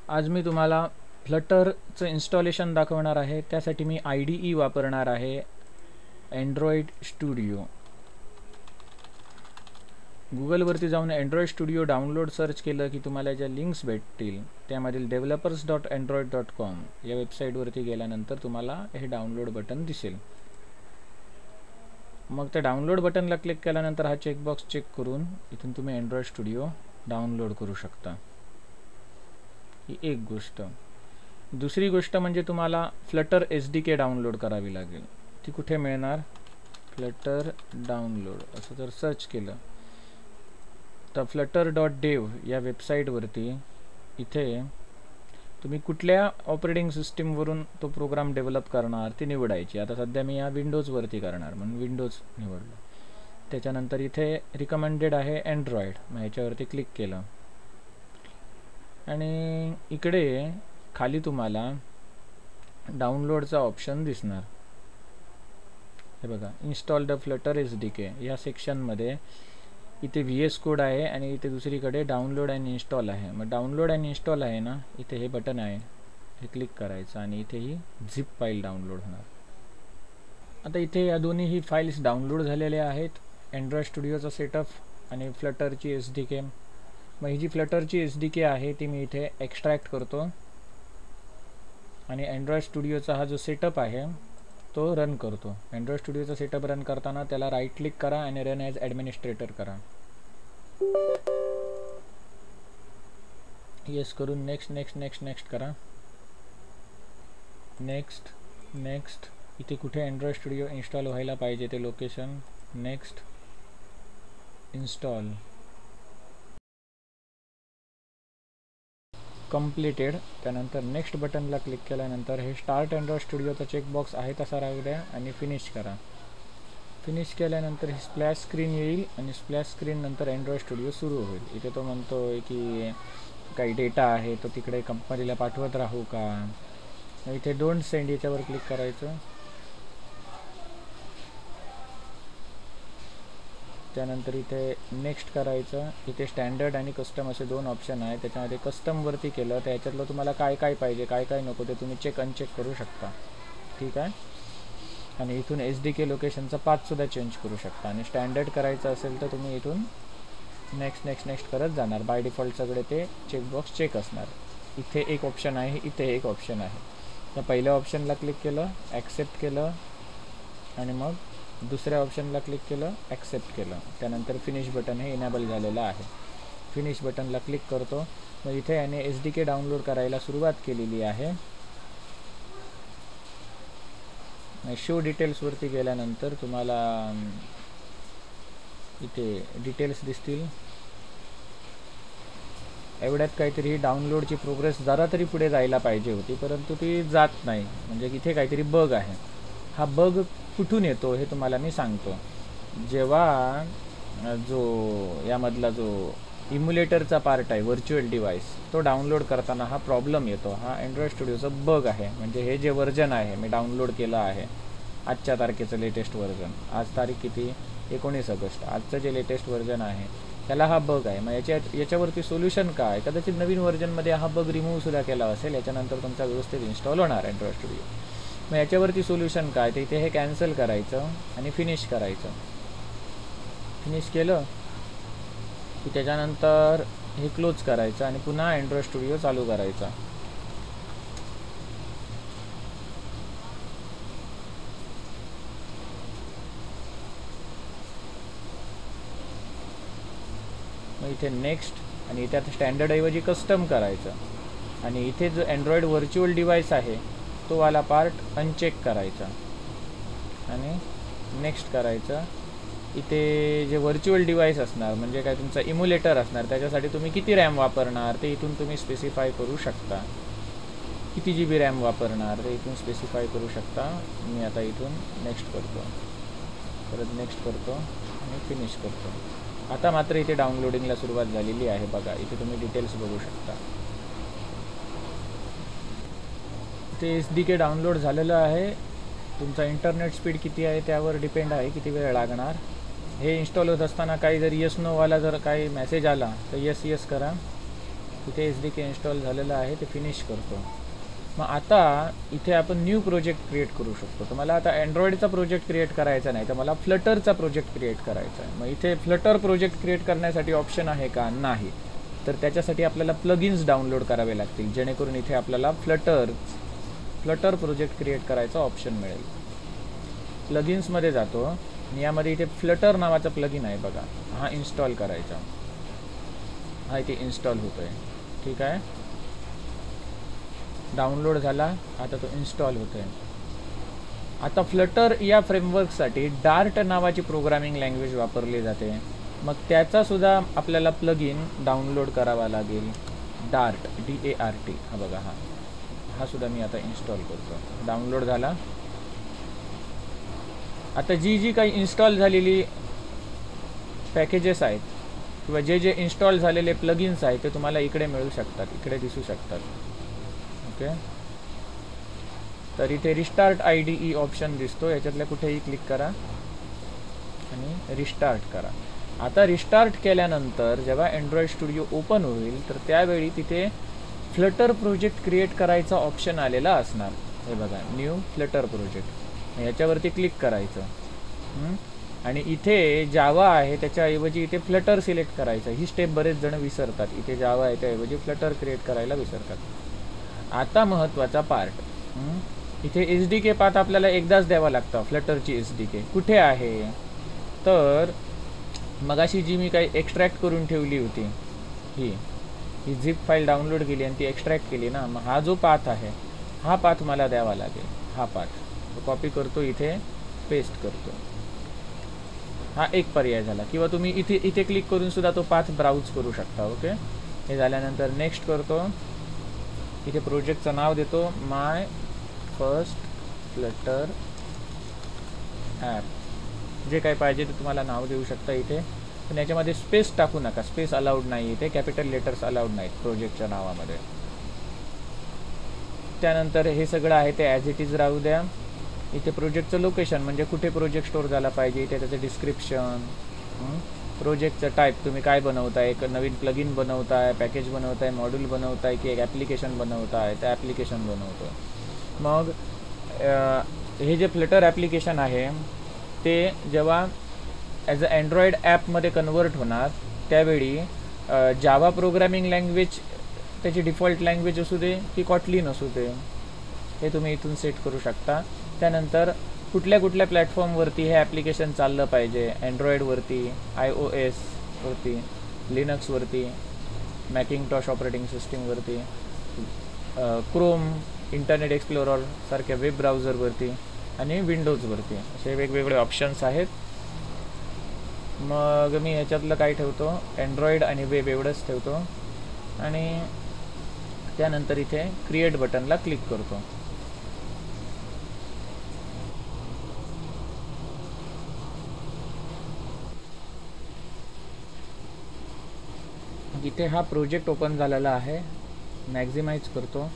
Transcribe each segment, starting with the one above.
आज मी तुम्हाला फ्लटरचं इन्स्टॉलेशन दाखवणार आहे. त्यासाठी मी IDE वापरणार आहे, अँड्रॉइड स्टुडिओ. गुगलवरती जाऊन अँड्रॉइड स्टुडिओ डाउनलोड सर्च केलं की तुम्हाला ज्या लिंक्स भेटतील त्यामधील developers.android.com या वेबसाईटवरती गेल्यानंतर तुम्हाला हे डाउनलोड बटन दिसेल. मग त्या डाउनलोड बटनला क्लिक केल्यानंतर हा चेकबॉक्स चेक करून इथून तुम्ही अँड्रॉइड स्टुडिओ डाउनलोड करू शकता. ही एक गोष्ट. दुसरी गोष्ट म्हणजे तुम्हाला फ्लटर SDK डाउनलोड करावी लागेल. ती कुठे मिळणार? फ्लटर डाउनलोड असं जर सर्च केलं तर flutter.dev या वेबसाईटवरती इथे तुम्ही कुठल्या ऑपरेटिंग सिस्टीमवरून तो प्रोग्राम डेव्हलप करणार ती निवडायची. आता सध्या मी या विंडोजवरती करणार म्हणून विंडोज निवडलं. त्याच्यानंतर इथे रिकमेंडेड आहे अँड्रॉइड, मग ह्याच्यावरती क्लिक केलं आणि इकडे खाली तुम्हाला डाउनलोडचा ऑप्शन दिसणार. हे बघा, इन्स्टॉल द फ्लटर SDK या सेक्शनमध्ये इथे VS कोड आहे आणि इथे दुसरीकडे डाउनलोड अँड इन्स्टॉल आहे. मग डाउनलोड अँड इन्स्टॉल आहे ना, इथे हे बटन आहे, हे क्लिक करायचं आणि इथे ही झिप फाईल डाउनलोड होणार. आता इथे या दोन्ही फाईल्स डाउनलोड झालेल्या आहेत, अँड्रॉइड स्टुडिओचा सेटअप आणि फ्लटरची SDK. मग ही जी फ्लटरची SDK आहे ती मी इथे एक्स्ट्रॅक्ट करतो आणि अँड्रॉइड स्टुडिओचा हा जो सेटअप आहे तो रन करतो. अँड्रॉइड स्टुडिओचा सेटअप रन करताना त्याला राईट क्लिक करा आणि रन ॲज ॲडमिनिस्ट्रेटर करा. येस करून नेक्स्ट नेक्स्ट नेक्स्ट नेक्स्ट करा. Next next. इथे कुठे अँड्रॉइड स्टुडिओ इन्स्टॉल व्हायला पाहिजे ते लोकेशन. नेक्स्ट. Install completed. त्यानंतर नेक्स्ट बटनला क्लिक केल्यानंतर हे स्टार्ट अँड्रॉइड स्टुडिओचा चेकबॉक्स आहे तसा राहू द्या आणि फिनिश करा. फिनिश केल्यानंतर ही स्प्लॅश स्क्रीन येईल आणि स्प्लॅश स्क्रीन नंतर अँड्रॉइड स्टुडिओ सुरू होईल. इथे तो म्हणतो आहे की काही डेटा आहे तो तिकडे कंपनीला पाठवत राहू का. इथे डोंट सेंड याच्यावर क्लिक करायचं. त्यानंतर इथे नेक्स्ट करायचं. इथे स्टँडर्ड आणि कस्टम असे दोन ऑप्शन आहे. त्याच्यामध्ये कस्टमवरती केलं तर याच्यातलं तुम्हाला काय काय पाहिजे काय काय नको ते तुम्ही चेक अनचेक करू शकता. ठीक आहे. आणि इथून SDK लोकेशनचा पाथसुद्धा चेंज करू शकता. आणि स्टँडर्ड करायचं असेल तर तुम्ही इथून नेक्स्ट नेक्स्ट नेक्स्ट करत जाणार. बाय डिफॉल्ट सगळे ते चेकबॉक्स चेक असणार. इथे एक ऑप्शन आहे, इथे एक ऑप्शन आहे. तर पहिल्या ऑप्शनला क्लिक केलं, ॲक्सेप्ट केलं आणि मग दुसऱ्या ऑप्शनला क्लिक केलं, ॲक्सेप्ट केलं. त्यानंतर फिनिश बटन हे इनेबल झालेलं आहे. फिनिश बटनला क्लिक करतो. मग इथे याने SDK डाउनलोड करायला सुरुवात केलेली आहे. शो डिटेल्सवरती गेल्यानंतर तुम्हाला इथे डिटेल्स दिसतील. एवढ्यात काहीतरी डाउनलोडची प्रोग्रेस जरा तरी पुढे जायला पाहिजे होती परंतु ती जात नाही. म्हणजे इथे काहीतरी बग आहे. हा बग कुठून येतो हे तुम्हाला मी सांगतो. जेव्हा जो यामधला जो इम्युलेटरचा पार्ट आहे व्हर्च्युअल डिव्हाइस तो डाउनलोड करताना हा प्रॉब्लेम येतो. हा अँड्रॉइड स्टुडिओचा बग आहे. म्हणजे हे जे व्हर्जन आहे मी डाउनलोड केलं आहे आजच्या तारखेचं लेटेस्ट व्हर्जन. आज तारीख किती? 19 ऑगस्ट. आजचं जे लेटेस्ट व्हर्जन आहे त्याला हा बग आहे. मग याच्यावरती सोल्युशन काय? कदाचित नवीन व्हर्जनमध्ये हा बग रिमूव्हसुद्धा केला असेल. याच्यानंतर तुमचा व्यवस्थित इन्स्टॉल होणार अँड्रॉइड स्टुडिओ. मग याच्यावरती सोल्युशन काय? तर इथे हे कॅन्सल करायचं आणि फिनिश करायचं. फिनिश केलं की त्याच्यानंतर हे क्लोज करायचं आणि पुन्हा अँड्रॉइड स्टुडिओ चालू करायचा. मग इथे नेक्स्ट आणि इथे आता स्टँडर्डऐवजी कस्टम करायचं आणि इथे जो अँड्रॉइड व्हर्च्युअल डिव्हाइस आहे तो वाला पार्ट अनचेक करायचा आणि नेक्स्ट करायचं. इथे जे व्हर्च्युअल डिव्हाइस असणार म्हणजे काय तुमचा इम्युलेटर असणार त्याच्यासाठी तुम्ही किती रॅम वापरणार ते इथून तुम्ही स्पेसिफाय करू शकता. किती GB रॅम वापरणार ते इथून स्पेसिफाय करू शकता. मी आता इथून नेक्स्ट करतो, परत नेक्स्ट करतो आणि फिनिश करतो. आता मात्र इथे डाउनलोडिंगला सुरुवात झालेली आहे. बघा इथे तुम्ही डिटेल्स बघू शकता. ते SDK डाउनलोड झालेलं आहे. तुमचा इंटरनेट स्पीड किती आहे त्यावर डिपेंड आहे किती वेळ लागणार. हे इन्स्टॉल होत असताना काही जर येस नोवाला जर काही मेसेज आला तर येस येस करा. इथे एस डी के इन्स्टॉल झालेलं आहे, ते फिनिश करतो. मग आता इथे आपण न्यू प्रोजेक्ट क्रिएट करू शकतो. तर मला आता अँड्रॉइडचा प्रोजेक्ट क्रिएट करायचा नाही, तर मला फ्लटरचा प्रोजेक्ट क्रिएट करायचा आहे. मग इथे फ्लटर प्रोजेक्ट क्रिएट करण्यासाठी ऑप्शन आहे का? नाही. तर त्याच्यासाठी आपल्याला प्लगइन्स डाउनलोड करावे लागतील, जेणेकरून इथे आपल्याला फ्लटर प्रोजेक्ट क्रिएट करायचा ऑप्शन मिळेल. प्लगइन्समध्ये जातो आणि यामध्ये इथे फ्लटर नावाचा प्लगइन आहे बघा, हा इन्स्टॉल करायचा. हा इथे इन्स्टॉल होतो आहे. ठीक आहे, डाउनलोड झाला, आता तो इन्स्टॉल होतो आहे. आता फ्लटर या फ्रेमवर्कसाठी डार्ट नावाची प्रोग्रामिंग लँग्वेज वापरली जाते. मग त्याचासुद्धा आपल्याला प्लगइन डाउनलोड करावा लागेल. डार्ट, DART, हा बघा, हा सुद्धा मी आता इन्स्टॉल करतो. डाउनलोड झाला. आता जी काही इन्स्टॉल झालेली पॅकेजेस आहेत किंवा जे इन्स्टॉल झालेले प्लगइन्स आहेत ते तुम्हाला इकडे मिळू शकतात, इकडे दिसू शकतात. ओके, तर इथे रिस्टार्ट IDE ऑप्शन दिसतो, याच्यातल्या कुठेही क्लिक करा आणि रिस्टार्ट करा. आता रिस्टार्ट केल्यानंतर जेव्हा अँड्रॉइड स्टुडिओ ओपन होईल तर त्यावेळी तिथे फ्लटर प्रोजेक्ट क्रिएट करायचा ऑप्शन आलेला असणार. हे बघा, न्यू फ्लटर प्रोजेक्ट, याच्यावरती क्लिक करायचं आणि इथे जावा आहे त्याच्याऐवजी इथे फ्लटर सिलेक्ट करायचं. ही स्टेप बरेच जण विसरतात, इथे जावा आहे त्याऐवजी फ्लटर क्रिएट करायला विसरतात. आता महत्त्वाचा पार्ट, इथे SDK पाथ आपल्याला एकदाच द्यावा लागतं. फ्लटरची SDK कुठे आहे? तर मगाशी जी मी काही एक्स्ट्रॅक्ट करून ठेवली होती, ही झिप फाईल डाउनलोड केली आणि ती एक्स्ट्रॅक्ट केली ना, मग हा जो पाथ आहे हा पाथ मला द्यावा लागेल. हा पाथ कॉपी करतो, इथे पेस्ट करतो. हा एक पर्याय झाला. किंवा तुम्ही इथे क्लिक करून सुद्धा तो पाथ ब्राउज करू शकता. ओके, हे झाल्यानंतर नेक्स्ट करतो. इथे प्रोजेक्टचं नाव देतो, माय फर्स्ट फ्लटर ॲप. जे काही पाहिजे ते तुम्हाला नाव देऊ शकता इथे, पण याच्यामध्ये स्पेस टाकू नका, स्पेस अलाउड नाही. इथे कॅपिटल लेटर्स अलाउड नाहीत प्रोजेक्टच्या नावामध्ये. त्यानंतर हे सगळं आहे ते ॲज इट इज राहू द्या. इथे प्रोजेक्टचं लोकेशन म्हणजे कुठे प्रोजेक्ट स्टोअर झाला पाहिजे, इथे त्याचं डिस्क्रिप्शन, प्रोजेक्टचं टाईप, तुम्ही काय बनवताय, एक नवीन प्लगइन बनवताय, पॅकेज बनवताय, मॉड्यूल बनवताय की एक ॲप्लिकेशन बनवताय, त्या ॲप्लिकेशन बनवतो. मग हे जे फ्लटर ॲप्लिकेशन आहे ते जेव्हा ॲज अ अँड्रॉइड ॲपमध्ये कन्वर्ट होणार त्यावेळी जावा प्रोग्रामिंग लँग्वेज त्याची डिफॉल्ट लँग्वेज असू दे की कॉटलिन असू दे, हे तुम्ही इथून सेट करू शकता. त्यानंतर कुठल्या प्लॅटफॉर्मवरती हे ॲप्लिकेशन चाललं पाहिजे, अँड्रॉइडवरती, iOS वरती, लिनक्सवरती, मॅकिंटॉश ऑपरेटिंग सिस्टीमवरती, क्रोम, इंटरनेट एक्सप्लोरर सारख्या वेब ब्राउझरवरती आणि विंडोजवरती, असे वेगवेगळे ऑप्शन्स आहेत. मग मी ह्याच्यातलं काय ठेवतो, अँड्रॉइड आणि वेब एवढंच ठेवतो आणि त्यानंतर इथे क्रिएट बटनला क्लिक करतो. इथे हा प्रोजेक्ट ओपन झालेला आहे, मॅक्झिमाइज करतो.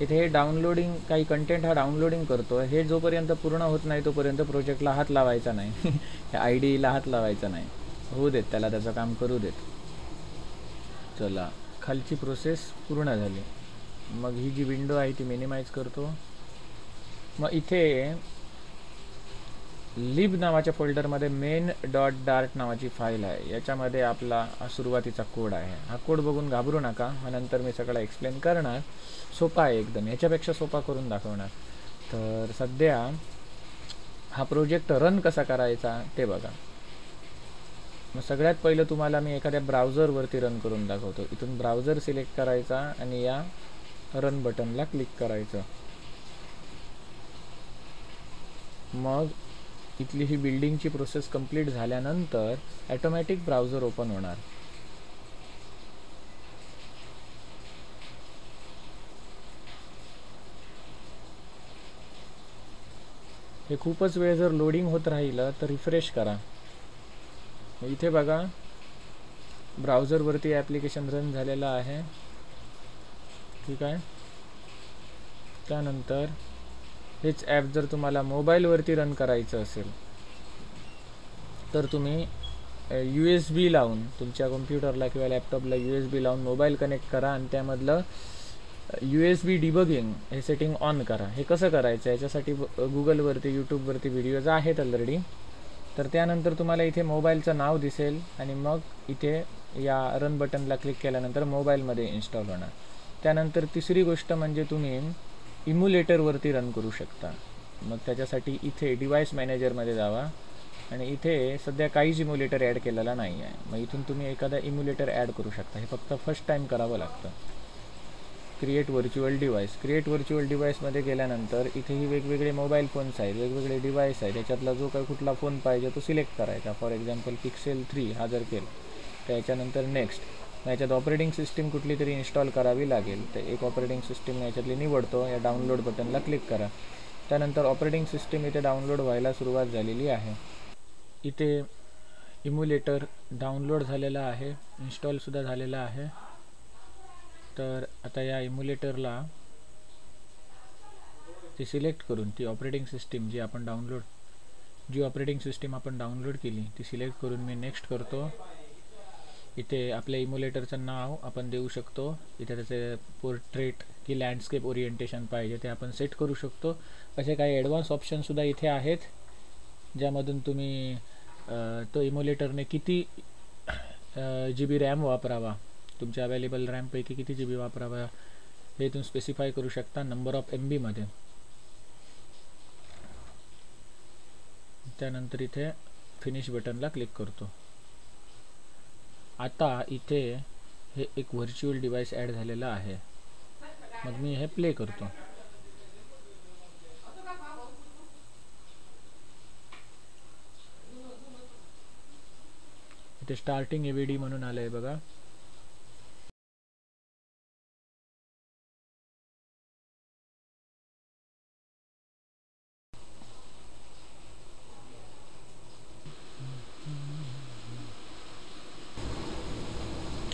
इथे हे डाउनलोडिंग, काही कंटेंट हा डाउनलोडिंग करतो. हे जोपर्यंत पूर्ण होत नाही तोपर्यंत प्रोजेक्टला हात लावायचा नाही, IDEला हात लावायचा नाही, होऊ देत, त्याला त्याचं काम करू देत. चला, खालची प्रोसेस पूर्ण झाली. मग ही जी विंडो आहे ती मिनिमाइज करतो. मग इथे लिब नावाच्या फोल्डरमध्ये main.dart नावाची फाईल आहे, याच्यामध्ये आपला सुरुवातीचा कोड आहे. हा कोड बघून घाबरू नका, मग नंतर मी सगळं एक्सप्लेन करणार. सोपा आहे एकदम, याच्यापेक्षा सोपा करून दाखवणार. तर सध्या हा प्रोजेक्ट रन कसा करायचा ते बघा. मग सगळ्यात पहिलं तुम्हाला मी एखाद्या ब्राउझरवरती रन करून दाखवतो. इथून ब्राउझर सिलेक्ट करायचा आणि या रन बटनला क्लिक करायचं. मग इथली ही बिल्डिंगची प्रोसेस कंप्लीट झाल्यानंतर ऑटोमॅटिक ब्राउझर ओपन होणार. हे खूपच वेळ जर लोडिंग होत राहिलं तर रिफ्रेश करा. इथे बघा, ब्राउझरवरती ॲप्लिकेशन रन झालेलं आहे. ठीक आहे, त्यानंतर हेच ॲप जर तुम्हाला मोबाईलवरती रन करायचं असेल तर तुम्ही USB लावून तुमच्या कॉम्प्युटरला किंवा लॅपटॉपला USB लावून मोबाईल कनेक्ट करा आणि त्यामधलं USB डिबगिंग हे सेटिंग ऑन करा. हे कसं करायचं याच्यासाठी गुगलवरती यूट्यूबवरती व्हिडिओज आहेत ऑलरेडी. तर त्यानंतर तुम्हाला इथे मोबाईलचं नाव दिसेल आणि मग इथे या रन बटनला क्लिक केल्यानंतर मोबाईलमध्ये इन्स्टॉल होणार. त्यानंतर तिसरी गोष्ट म्हणजे तुम्ही इम्युलेटरवरती रन करू शकता. मग त्याच्यासाठी इथे डिव्हाइस मॅनेजरमध्ये जावा आणि इथे सध्या काहीच इम्युलेटर ॲड केलेला नाही आहे. मग इथून तुम्ही एखादा इम्युलेटर ॲड करू शकता. हे फक्त फर्स्ट टाईम करावं लागतं. Create virtual device. Create virtual डिव्हाइसमध्ये गेल्यानंतर इथेही वेगवेगळे मोबाईल फोन्स आहेत, वेगवेगळे डिव्हाइस आहेत. त्याच्यातला जो काही कुठला फोन पाहिजे तो सिलेक्ट करायचा. फॉर एक्झाम्पल Pixel 3 हा जर केला त्याच्यानंतर नेक्स्ट. याच्यात ऑपरेटिंग सिस्टीम कुठली तरी इन्स्टॉल करावी लागेल. तर एक ऑपरेटिंग सिस्टीम याच्यातली निवडतो. या डाउनलोड बटनला क्लिक करा. त्यानंतर ऑपरेटिंग सिस्टीम इथे डाउनलोड व्हायला सुरुवात झालेली आहे. इथे इम्युलेटर डाउनलोड झालेला आहे, इन्स्टॉलसुद्धा झालेला आहे. तर आता या इम्युलेटरला ते सिलेक्ट करून ती ऑपरेटिंग सिस्टीम जी ऑपरेटिंग सिस्टीम आपण डाउनलोड केली ती सिलेक्ट करून मी नेक्स्ट करतो. इथे आपल्या इम्युलेटरचं नाव आपण देऊ शकतो. इथे त्याचे पोर्ट्रेट की लँडस्केप ओरिएंटेशन पाहिजे ते आपण सेट करू शकतो. असे काही ॲडव्हान्स ऑप्शनसुद्धा इथे आहेत ज्यामधून तुम्ही तो इम्युलेटरने किती GB रॅम वापरावा, तुमच्या अवेलेबल रॅमपैकी किती GB वापरावा हे तुम्ही स्पेसिफाय करू शकता नंबर ऑफ MB मध्ये. त्यानंतर इथे फिनिश बटनला क्लिक करतो. आता इथे हे एक व्हर्च्युअल डिव्हाइस ॲड झालेलं आहे. मग मी हे प्ले करतो. इथे स्टार्टिंग AVD म्हणून आलं आहे बघा.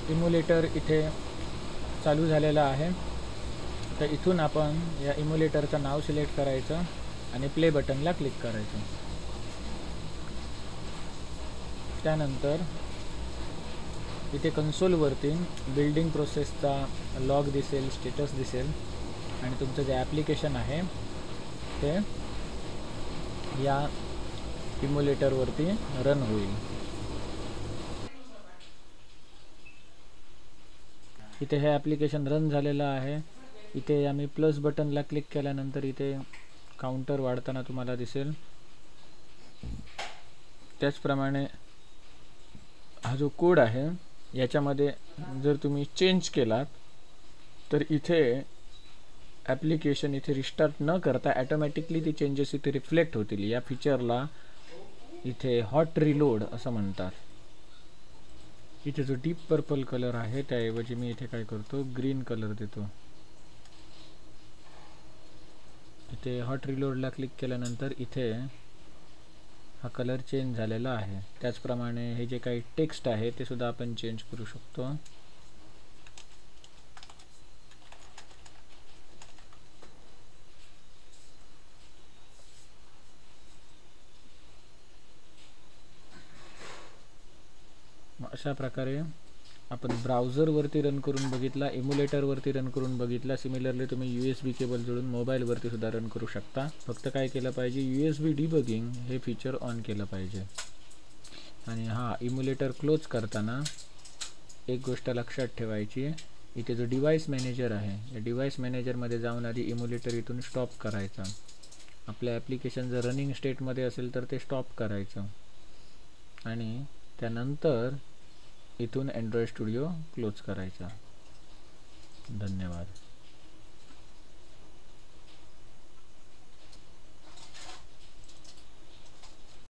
इम्युलेटर इथे चालू झालेला आहे. तर इथून आपण या इम्युलेटरचं नाव सिलेक्ट करायचं आणि प्ले बटनला क्लिक करायचं. त्यानंतर इथे कन्सोलवरती बिल्डिंग प्रोसेसचा लॉग दिसेल, स्टेटस दिसेल आणि तुमचं जे ॲप्लिकेशन आहे ते या इम्युलेटरवरती रन होईल. इथे हे ॲप्लिकेशन रन झालेलं आहे. इथे आम्ही प्लस बटनला क्लिक केल्यानंतर इथे काउंटर वाढताना तुम्हाला दिसेल. त्याचप्रमाणे हा जो कोड आहे याच्यामध्ये जर तुम्ही चेंज केलात तर इथे ॲप्लिकेशन इथे रिस्टार्ट न करता ॲटोमॅटिकली ती चेंजेस इथे रिफ्लेक्ट होतील. या फीचरला इथे हॉट रिलोड असं म्हणतात. इथे जो डीप पर्पल कलर आहे त्याऐवजी मी इथे काय करतो, ग्रीन कलर देतो. इथे हॉट रिलोडला क्लिक केल्यानंतर इथे हा कलर चेंज झालेला आहे. त्याचप्रमाणे हे जे काही टेक्स्ट आहे ते सुद्धा आपण चेंज करू शकतो. अशा प्रकारे आपण ब्राउझरवरती रन करून बघितला, इम्युलेटरवरती रन करून बघितला. सिमिलरली तुम्ही USB केबल जोडून मोबाईलवरती सुद्धा रन करू शकता. फक्त काय केलं पाहिजे, USB डिबगिंग हे फीचर ऑन केलं पाहिजे. आणि हा इम्युलेटर क्लोज करताना एक गोष्ट लक्षात ठेवायची, इथे जो डिव्हाइस मॅनेजर आहे या डिव्हाइस मॅनेजरमध्ये जाऊन आधी इम्युलेटर इथून स्टॉप करायचा. आपलं ॲप्लिकेशन जर रनिंग स्टेटमध्ये असेल तर ते स्टॉप करायचं आणि त्यानंतर इथून Android Studio क्लोज करायचा. धन्यवाद.